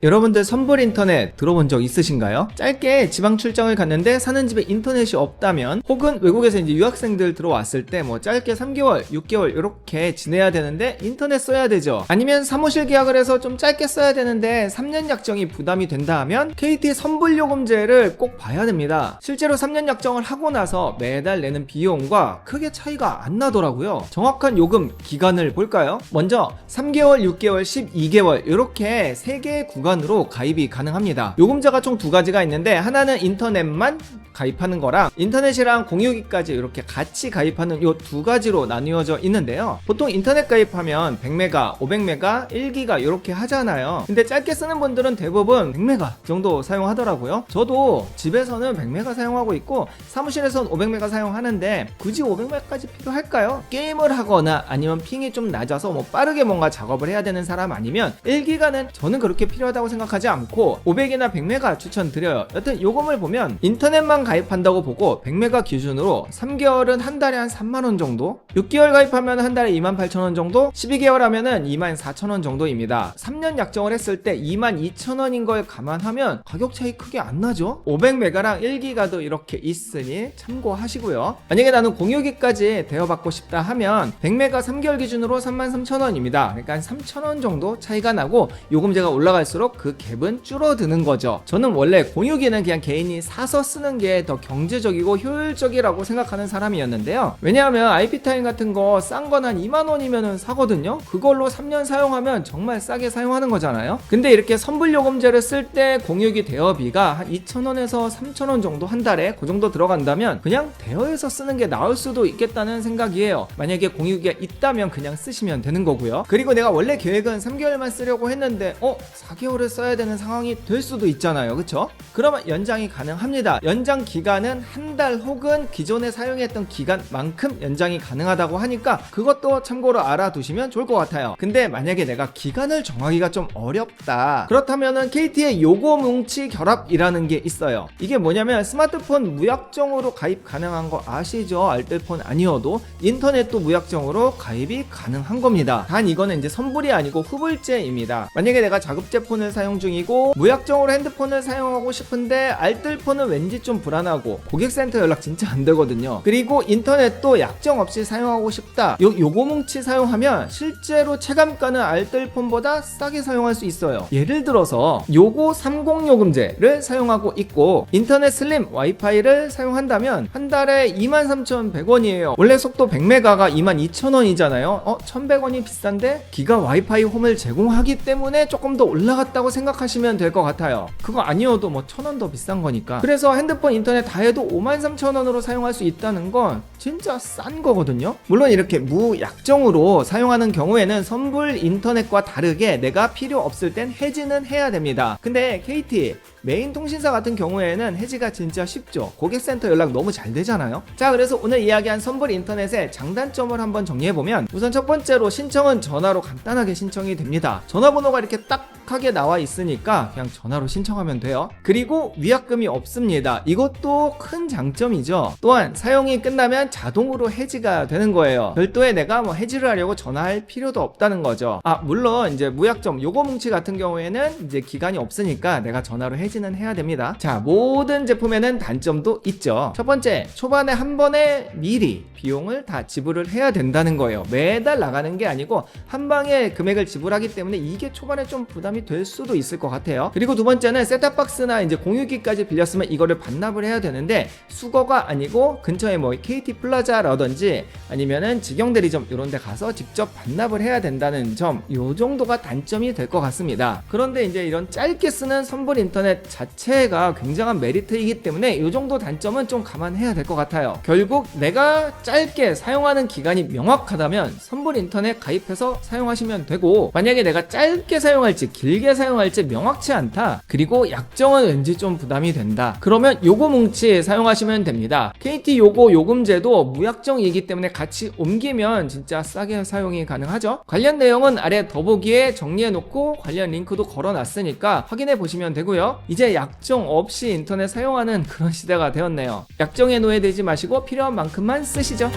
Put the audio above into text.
여러분들 선불 인터넷 들어본 적 있으신가요? 짧게 지방 출장을 갔는데 사는 집에 인터넷이 없다면, 혹은 외국에서 이제 유학생들 들어왔을 때 뭐 짧게 3개월, 6개월 이렇게 지내야 되는데 인터넷 써야 되죠. 아니면 사무실 계약을 해서 좀 짧게 써야 되는데 3년 약정이 부담이 된다 하면 KT 선불 요금제를 꼭 봐야 됩니다. 실제로 3년 약정을 하고 나서 매달 내는 비용과 크게 차이가 안 나더라고요. 정확한 요금 기간을 볼까요? 먼저 3개월, 6개월, 12개월 이렇게 3개의 구간으로 가입이 가능합니다. 요금제가 총 2가지가 있는데, 하나는 인터넷만 가입하는 거랑 인터넷이랑 공유기까지 이렇게 같이 가입하는 요 2가지로 나뉘어져 있는데요. 보통 인터넷 가입하면 100메가, 500메가, 1기가 이렇게 하잖아요. 근데 짧게 쓰는 분들은 대부분 100메가 정도 사용하더라고요. 저도 집에서는 100메가 사용하고 있고 사무실에서는 500메가 사용하는데, 굳이 500메가까지 필요할까요? 게임을 하거나 아니면 핑이 좀 낮아서 뭐 빠르게 뭔가 작업을 해야 되는 사람 아니면 1기가는 저는 그렇게 필요하다고 생각하지 않고 500이나 100메가 추천드려요. 여튼 요금을 보면 인터넷만 가입한다고 보고 100메가 기준으로 3개월은 한 달에 한 3만원 정도, 6개월 가입하면 한 달에 28,000원 정도, 12개월 하면은 24,000원 정도입니다. 3년 약정을 했을 때 22,000원인 걸 감안하면 가격 차이 크게 안 나죠? 500메가랑 1기가도 이렇게 있으니 참고하시고요. 만약에 나는 공유기까지 대여받고 싶다 하면 100메가 3개월 기준으로 33,000원입니다. 그러니까 한 3,000원 정도 차이가 나고 요금제가 올라갈수록 그 갭은 줄어드는 거죠. 저는 원래 공유기는 그냥 개인이 사서 쓰는 게 더 경제적이고 효율적이라고 생각하는 사람이었는데요. 왜냐하면 IP타임 같은 거 싼 건 한 2만원이면 사거든요. 그걸로 3년 사용하면 정말 싸게 사용하는 거잖아요. 근데 이렇게 선불요금제를 쓸 때 공유기 대여비가 한 2,000원에서 3,000원 정도 한 달에 그 정도 들어간다면 그냥 대여해서 쓰는 게 나을 수도 있겠다는 생각이에요. 만약에 공유기가 있다면 그냥 쓰시면 되는 거고요. 그리고 내가 원래 계획은 3개월만 쓰려고 했는데 4개월을 써야 되는 상황이 될 수도 있잖아요. 그쵸? 그러면 연장이 가능합니다. 연장 기간은 한 달 혹은 기존에 사용했던 기간만큼 연장이 가능하다고 하니까 그것도 참고로 알아두시면 좋을 것 같아요. 근데 만약에 내가 기간을 정하기가 좀 어렵다, 그렇다면은 KT의 요금뭉치 결합이라는 게 있어요. 이게 뭐냐면 스마트폰 무약정으로 가입 가능한 거 아시죠? 알뜰폰 아니어도 인터넷도 무약정으로 가입이 가능한 겁니다. 단 이거는 이제 선불이 아니고 후불제입니다. 만약에 내가 자급제 폰을 사용 중이고 무약정으로 핸드폰을 사용하고 싶은데 알뜰폰은 왠지 좀 불안하고 고객센터 연락 진짜 안 되거든요. 그리고 인터넷도 약정 없이 사용하고 싶다, 요금뭉치 사용하면 실제로 체감가는 알뜰폰보다 싸게 사용할 수 있어요. 예를 들어서 요거 30 요금제를 사용하고 있고 인터넷 슬림 와이파이를 사용한다면 한 달에 23,100원이에요. 원래 속도 100메가가 22,000원이잖아요. 1,100원이 비싼데 기가 와이파이 홈을 제공하기 때문에 조금 더 올라갔다고 생각하시면 될 것 같아요. 그거 아니어도 뭐 1,000원 더 비싼 거니까. 그래서 핸드폰 인터넷 다 해도 53,000원으로 사용할 수 있다는 건 진짜 싼 거거든요. 물론 이렇게 무약정으로 사용하는 경우에는 선불 인터넷과 다르게 내가 필요 없을 땐 해지는 해야 됩니다. 근데 KT 메인 통신사 같은 경우에는 해지가 진짜 쉽죠. 고객센터 연락 너무 잘 되잖아요. 자, 그래서 오늘 이야기한 선불 인터넷의 장단점을 한번 정리해보면, 우선 첫 번째로 신청은 전화로 간단하게 신청이 됩니다. 전화번호가 이렇게 딱하게 나와 있으니까 그냥 전화로 신청하면 돼요. 그리고 위약금이 없습니다. 이것도 큰 장점이죠. 또한 사용이 끝나면 자동으로 해지가 되는 거예요. 별도의 내가 뭐 해지를 하려고 전화할 필요도 없다는 거죠. 물론 이제 무약정 요금뭉치 같은 경우에는 이제 기간이 없으니까 내가 전화로 해지는 해야 됩니다. 자, 모든 제품에는 단점도 있죠. 첫 번째, 초반에 한 번에 미리 비용을 다 지불을 해야 된다는 거예요. 매달 나가는 게 아니고 한 방에 금액을 지불하기 때문에 이게 초반에 좀 부담이 될 수도 있을 것 같아요. 그리고 두 번째는 셋탑박스나 이제 공유기까지 빌렸으면 이거를 반납을 해야 되는데 수거가 아니고 근처에 뭐 KT 플라자라든지 아니면은 직영대리점 이런 데 가서 직접 반납을 해야 된다는 점, 요 정도가 단점이 될 것 같습니다. 그런데 이제 이런 짧게 쓰는 선불 인터넷 자체가 굉장한 메리트이기 때문에 이 정도 단점은 좀 감안해야 될 것 같아요. 결국 내가 짧게 사용하는 기간이 명확하다면 선불 인터넷 가입해서 사용하시면 되고, 만약에 내가 짧게 사용할지 길게 사용할지 명확치 않다, 그리고 약정은 왠지 좀 부담이 된다, 그러면 요금뭉치 사용하시면 됩니다. KT 요거 요금제도 무약정이기 때문에 같이 옮기면 진짜 싸게 사용이 가능하죠. 관련 내용은 아래 더보기에 정리해놓고 관련 링크도 걸어놨으니까 확인해 보시면 되고요. 이제 약정 없이 인터넷 사용하는 그런 시대가 되었네요. 약정에 노예되지 마시고 필요한 만큼만 쓰시죠.